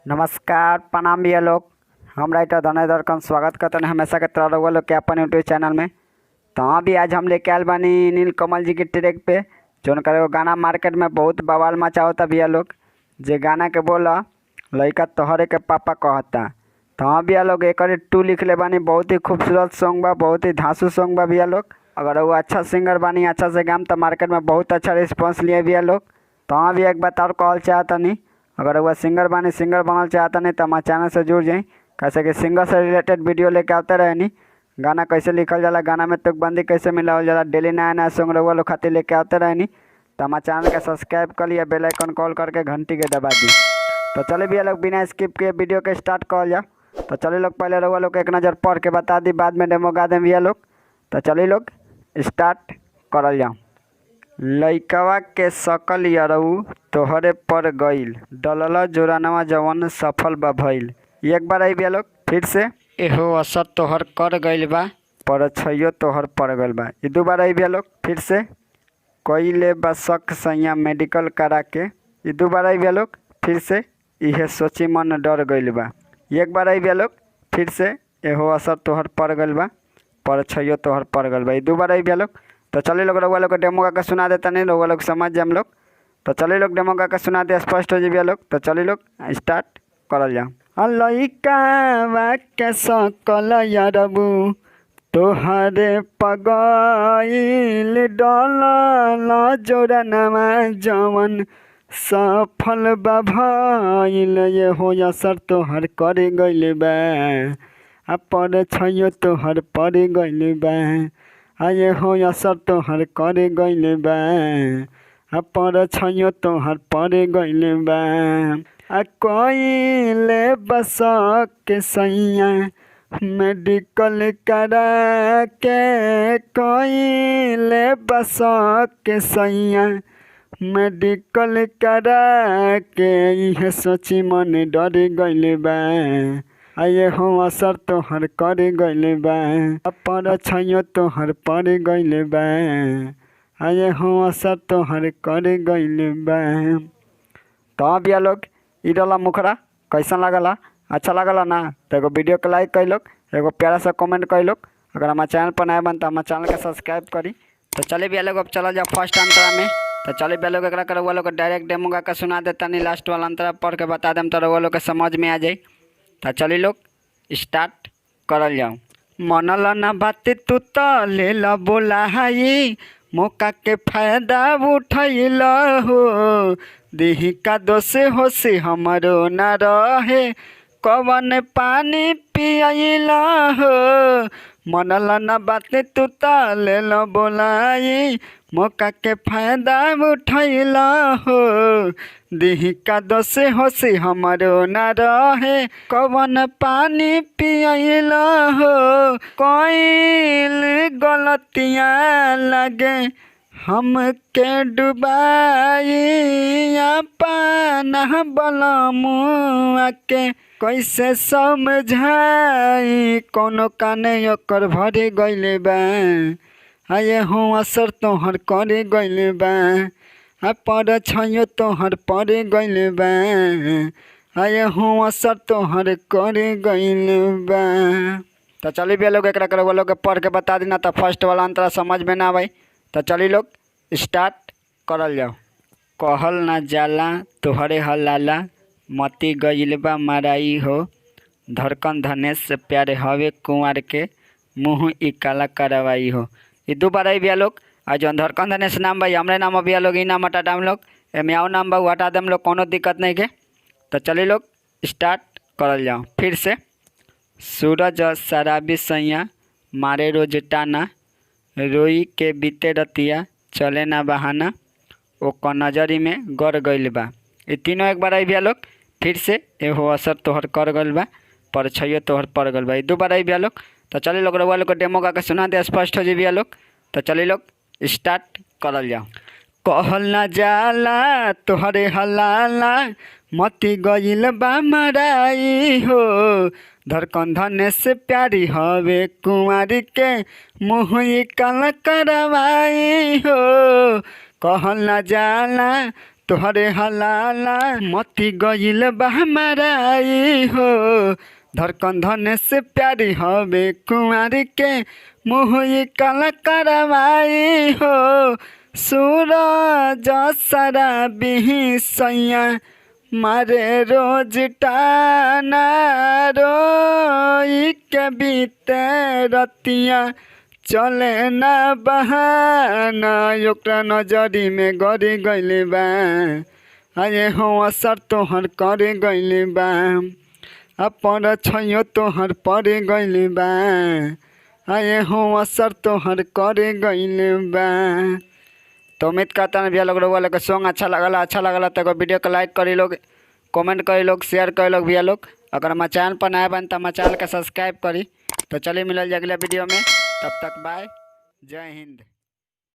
नमस्कार प्रणाम भैया लोग। हम राइटर धनेधर का स्वागत करते हैं हमेशा के तरह रउआ लोग के अपन यूट्यूब चैनल में। तो हाँ भी आज हम लेके आयल बानी नीलकमल जी के ट्रैक पे जौन करे वो गाना मार्केट में बहुत बवाल मचा होता भैया लोग। जे गाना के बोला लड़का तोहरे के पापा कहता। तो हाँ भैया लोग एक टू लिख ले बानी। बहुत ही खूबसूरत सॉन्ग बा, बहुत ही धांसू सॉन्ग बा भैया लोग। अगर वो अच्छा सिंगर बानी, अच्छा से गाम तो मार्केट में बहुत अच्छा रिस्पॉन्स लिए भैया लोग। तो हाँ भी एक बात और कहल चाहता नहीं, अगर वह सिंगर बानी, सिंगर बनल चाहता नहीं तो हमारे चैनल से जुड़ जाई। कैसे कि सिंगर से रिलेटेड वीडियो लेके आते रहे नहीं, गाना कैसे लिखल जाला, गाना में तुकबंदी कैसे मिलावल जाला, डेली नया नया सॉन्ग रउआ लोग खातिर लेके आते रहे नहीं। तो हमारे चैनल के सब्सक्राइब कर लिया, बेल आइकन कॉल करके घंटी के दबा दी। तो चले भैया लोग बिना स्किप के वीडियो के स्टार्ट कर जाओ। तो चलिए लोग पहले रउआ लोग एक नज़र पढ़ के बता दी, बाद में डेमो गा दें भैया लोग। तो चलिए लोग स्टार्ट करल जाओ। लइकवा के सकल यरऊ तोहरे पर गईल, डलला जोरानवा जवन सफल बा भइल। एक बार आई भैया लोग फिर से। एहो असर तोहर कर गईल बा, पर छैयो तोहर पड़ गईल बा। ये दो बार आई भैया लोग फिर से। कइले बा शक सैया मेडिकल करा के। ये दो बार आई भैया लोग फिर से। इहे सोची मन डर गईल बा। एक बार आई भैया लोग फिर से। एहो असर तोहर पड़ गईल बा, पर छैयो तोहर पड़ गईल बा। ये दो बार आई भैया लोग। तो चलिए लोग रउआ लोग को डेमो गा के सुना देता नहीं, रउआ लोग समझ जाए हम लोग। तो चलिए लोग डेमो गा के सुना दे, स्पष्ट हो जाए लोग। तो चलिए लोग स्टार्ट करल जाओ। लइका के सकल यरबू तोहरे पगइल, डलला जोरनवा जवन सफल बा भइल। ये हो असर तोहर कर गइल बा, पर छैयो तोहर पड़ गइल बा। आये हो असर तोहर कर गइल बा, पर छैयो तोहर पड़ गइल बा। कइले बस के सैया मेडिकल करा के, कइले बस के सैया मेडिकल करा के। इहे सोची मन डर गइल बा, आये हो असर तोहर कर गइल बा, पर छैयो तोहर पड़ गइल बा। आये हो असर तोहर कर गइल बा। तो भैया लोग ई डला मुखरा कैसन लागला, अच्छा लागला ना? तो एगो वीडियो के लाइक कैलोग, एगो प्यारा सा कमेंट कैलोग। अगर हमारे चैनल पर नया बन तो हमारे चैनल के सब्सक्राइब करी। तो चलिए भैया लोग अब चला जाओ फर्स्ट अंतरा में। तो चलिए भैया लोग एक रउआ लोग डायरेक्ट डेमो गा के सुना देता नहीं, लास्ट वाला अंतरा पढ़ के बता देम तो रउआ लोग के समझ में आ जाई। तो चलिए लोग स्टार्ट करल जाओ। मनल ना बात तू तो ले ला बोला हाई, मौका के फायदा उठैल हो। देही का दोष हो से हमारो ना रहे, कवन पानी पियल हो। मनल ना बात तू तो ले ला बोलाई, मौका के फायदा उठैल हो। देही का दोष हो से हमारो ना रहे, कवन पानी पियल हो। कइल गलतियाँ लगे हमके डुबाई, अपना बलमुआ के कैसे समझाई। कोनो काने ओकर भर गइल बा, आये हो असर तोहर कर गइल बा, पर छैयो तोहर पड़ गइल बा। आये हो असर तोहर कर गइल बा। तो चलिए भैया लोग एक रउआ लोग के पढ़ के बता देना, तो फर्स्ट वाला अंतरा समझ में ना आए। तो चलिए लोग स्टार्ट करल जाओ। कहल ना जाला तोहरे हलाला, मती गइल बा माराई हो। धड़कन धनेश से प्यारे हवे कुंवर के, मुँह ई काला करवाई हो। ये दो बार आई भैया लोग। आज जौन धड़कन धनेश नाम भाई हमरे नाम भैया लोग, ई नाम हटा दाम लोग, एम आओ नाम बा हटा देम लोग, कोनो दिक्कत नहीं के। तो चलिए लोग स्टार्ट करल जाओ फिर से। सूरज शराबी सैया मारे रोज टाना, रोई के बीते रतिया चले ना बहाना। ओकर नजरी में गड़ गइल बा। ये तीनों एक बार आई भैया लोग फिर से। एहो असर तोहर कर गइल बा, पर छैयो तोहर पड़ गइल बा। ये दो बार आई भैया लोग। तो चलिए लोग रउआ लोग को डेमो गा के सुना दे, स्पष्ट हो जाए भैया लोग। तो चलिए लोग स्टार्ट करल जाओ। कहल ना जाला तोहरे हलाला, मती गइल बा मराई हो। धड़कन धनेश से प्यारी हवे कुंवारी के, मुँह ई काला करवाई हो। कहल ना जाला तोहरे हलाला मती गईल बा हमाराई हो। धड़कन धने से प्यारी हवे कुंवारी के मुँह काला करवाई हो। सूरज सारा बिही सैया मारे रोज टाना रोई के बीते रतिया चले ना बहाना। ओकरा नजरी में गड़ी गइले बा आये हो असर तोहर करे गइले बा। अपन छैयो तोहर पड़े गइले बा आये हो असर तोहर करे गइले बा। तो उम्मीद करता है भैया लोग लोग सॉन्ग अच्छा लगला तो वीडियो को लाइक करी लोग, कमेंट करी लोग, शेयर करी लोग भैया लोग। अगर हमारे चैनल पर नया बन तो हमारे चैनल का सब्सक्राइब करी। तो चलिए मिलल अगले वीडियो में, तब तक बाय, जय हिंद।